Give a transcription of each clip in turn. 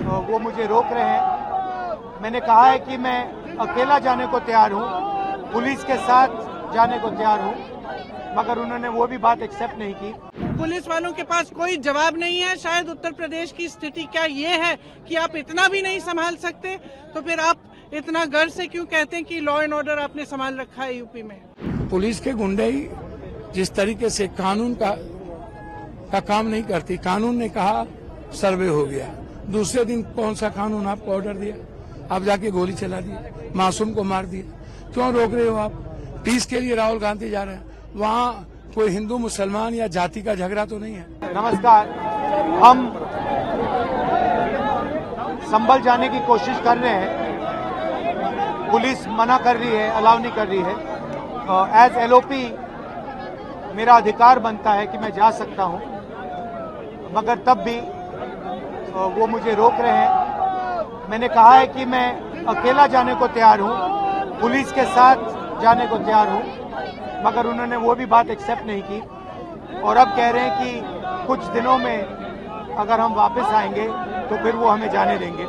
वो मुझे रोक रहे हैं। मैंने कहा है कि मैं अकेला जाने को तैयार हूँ, पुलिस के साथ जाने को तैयार हूँ, मगर उन्होंने वो भी बात एक्सेप्ट नहीं की। पुलिस वालों के पास कोई जवाब नहीं है। शायद उत्तर प्रदेश की स्थिति क्या ये है कि आप इतना भी नहीं संभाल सकते, तो फिर आप इतना गर्व से क्यों कहते हैं कि लॉ एंड ऑर्डर आपने संभाल रखा है यूपी में? पुलिस के गुंडे ही जिस तरीके से कानून का काम नहीं करती, कानून ने कहा सर्वे हो गया, दूसरे दिन कौन सा कानून आपको ऑर्डर दिया, आप जाके गोली चला दी, मासूम को मार दिया। क्यों रोक रहे हो आप? पीस के लिए राहुल गांधी जा रहे हैं, वहाँ कोई हिंदू मुसलमान या जाति का झगड़ा तो नहीं है। नमस्कार, हम संभल जाने की कोशिश कर रहे हैं, पुलिस मना कर रही है, अलाउ नहीं कर रही है। एज एलओपी मेरा अधिकार बनता है कि मैं जा सकता हूं, मगर तब भी वो मुझे रोक रहे हैं। मैंने कहा है कि मैं अकेला जाने को तैयार हूं, पुलिस के साथ जाने को तैयार हूं, मगर उन्होंने वो भी बात एक्सेप्ट नहीं की और अब कह रहे हैं कि कुछ दिनों में अगर हम वापस आएंगे तो फिर वो हमें जाने देंगे।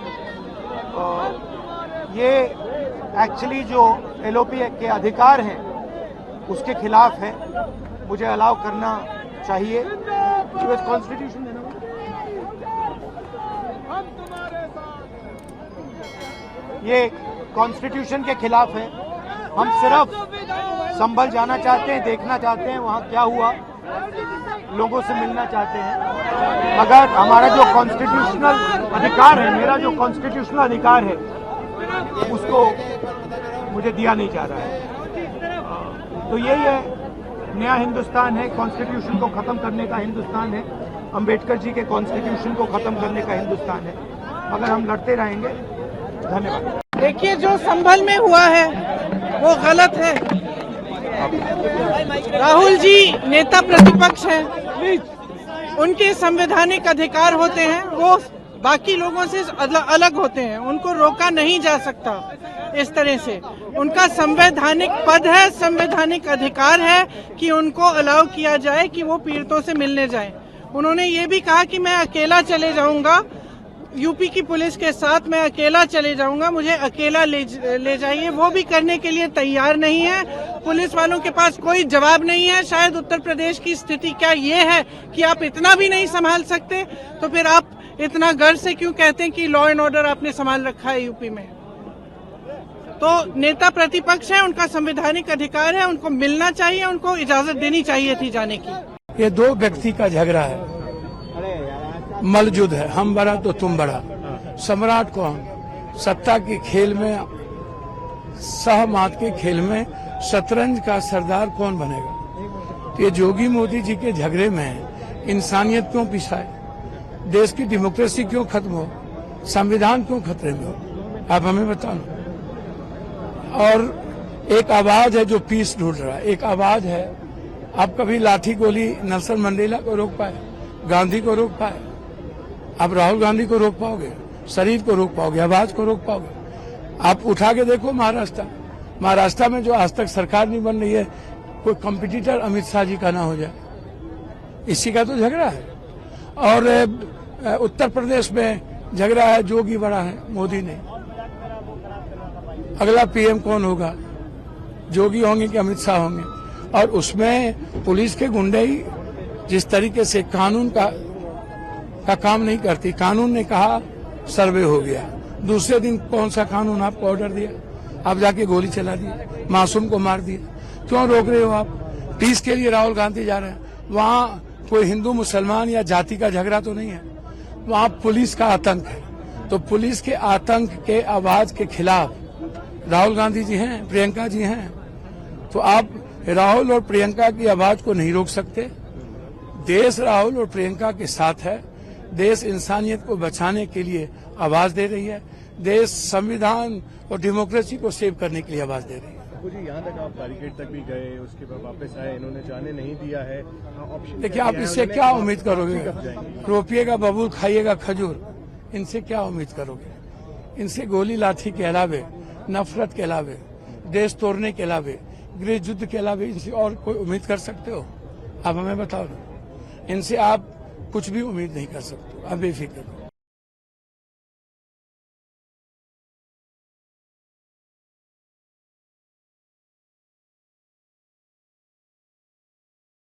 ये एक्चुअली जो एलओपी के अधिकार हैं उसके खिलाफ है, मुझे अलाउ करना चाहिए। कॉन्स्टिट्यूशन है ना, ये कॉन्स्टिट्यूशन के खिलाफ है। हम सिर्फ संभल जाना चाहते हैं, देखना चाहते हैं वहाँ क्या हुआ, लोगों से मिलना चाहते हैं, मगर हमारा जो कॉन्स्टिट्यूशनल अधिकार है, मेरा जो कॉन्स्टिट्यूशनल अधिकार है उसको मुझे दिया नहीं जा रहा है। तो यही है, नया हिंदुस्तान है, कॉन्स्टिट्यूशन को खत्म करने का हिंदुस्तान है, अंबेडकर जी के कॉन्स्टिट्यूशन को खत्म करने का हिंदुस्तान है, मगर हम लड़ते रहेंगे। धन्यवाद। देखिए, जो संभल में हुआ है वो गलत है। राहुल जी नेता प्रतिपक्ष हैं, उनके संवैधानिक अधिकार होते हैं, वो बाकी लोगों से अलग होते हैं, उनको रोका नहीं जा सकता इस तरह से। उनका संवैधानिक पद है, संवैधानिक अधिकार है कि उनको अलाउ किया जाए कि वो पीड़ितों से मिलने जाएं। उन्होंने ये भी कहा कि मैं अकेला चले जाऊंगा, यूपी की पुलिस के साथ मैं अकेला चले जाऊंगा, मुझे अकेला ले जाइए। वो भी करने के लिए तैयार नहीं है। पुलिस वालों के पास कोई जवाब नहीं है। शायद उत्तर प्रदेश की स्थिति क्या ये है कि आप इतना भी नहीं संभाल सकते, तो फिर आप इतना गर्व से क्यों कहते हैं कि लॉ एंड ऑर्डर आपने संभाल रखा है यूपी में? तो नेता प्रतिपक्ष है, उनका संवैधानिक अधिकार है, उनको मिलना चाहिए, उनको इजाजत देनी चाहिए थी जाने की। ये दो व्यक्ति का झगड़ा है, मलजुद है, हम बड़ा तो तुम बड़ा। सम्राट कौन? सत्ता के खेल में, सहमात के खेल में शतरंज का सरदार कौन बनेगा? तो ये जोगी मोदी जी के झगड़े में इंसानियत क्यों पिछाए? देश की डेमोक्रेसी क्यों खत्म हो? संविधान क्यों खतरे में हो? आप हमें बताओ। और एक आवाज है जो पीस ढूंढ रहा है, एक आवाज है। आप कभी लाठी गोली नेल्सन मंडेला को रोक पाए, गांधी को रोक पाए? आप राहुल गांधी को रोक पाओगे? शरीर को रोक पाओगे? आवाज को रोक पाओगे? आप उठा के देखो महाराष्ट्र में जो आज तक सरकार नहीं बन रही है, कोई कंपटीटर अमित शाह जी का ना हो जाए, इसी का तो झगड़ा है। और उत्तर प्रदेश में झगड़ा है, जोगी बड़ा है, मोदी नहीं। अगला पीएम कौन होगा? जोगी होंगे कि अमित शाह होंगे? और उसमें पुलिस के गुंडे ही जिस तरीके से कानून का काम नहीं करती, कानून ने कहा सर्वे हो गया, दूसरे दिन कौन सा कानून आपको ऑर्डर दिया, आप जाके गोली चला दी, मासूम को मार दिया। क्यों रोक रहे हो आप? पीस के लिए राहुल गांधी जा रहे हैं, वहाँ कोई हिंदू मुसलमान या जाति का झगड़ा तो नहीं है, वहाँ पुलिस का आतंक है। तो पुलिस के आतंक के आवाज के खिलाफ राहुल गांधी जी हैं, प्रियंका जी हैं, तो आप राहुल और प्रियंका की आवाज को नहीं रोक सकते। देश राहुल और प्रियंका के साथ है, देश इंसानियत को बचाने के लिए आवाज दे रही है, देश संविधान और डेमोक्रेसी को सेव करने के लिए आवाज दे रही है। जी, यहाँ तक आप बैरिकेड तक भी गए, उसके बाद वापस आए, इन्होंने जाने नहीं दिया है। देखिए, आप इससे क्या उम्मीद करोगे? रोपिएगा बबूल, खाइएगा खजूर, इनसे क्या उम्मीद करोगे? इनसे गोली लाठी के अलावे, नफरत के अलावे, देश तोड़ने के अलावे, गृह युद्ध के अलावे इनसे और कोई उम्मीद कर सकते हो? आप हमें बताओ ना। इनसे आप कुछ भी उम्मीद नहीं कर सकते, आप बेफिक्र।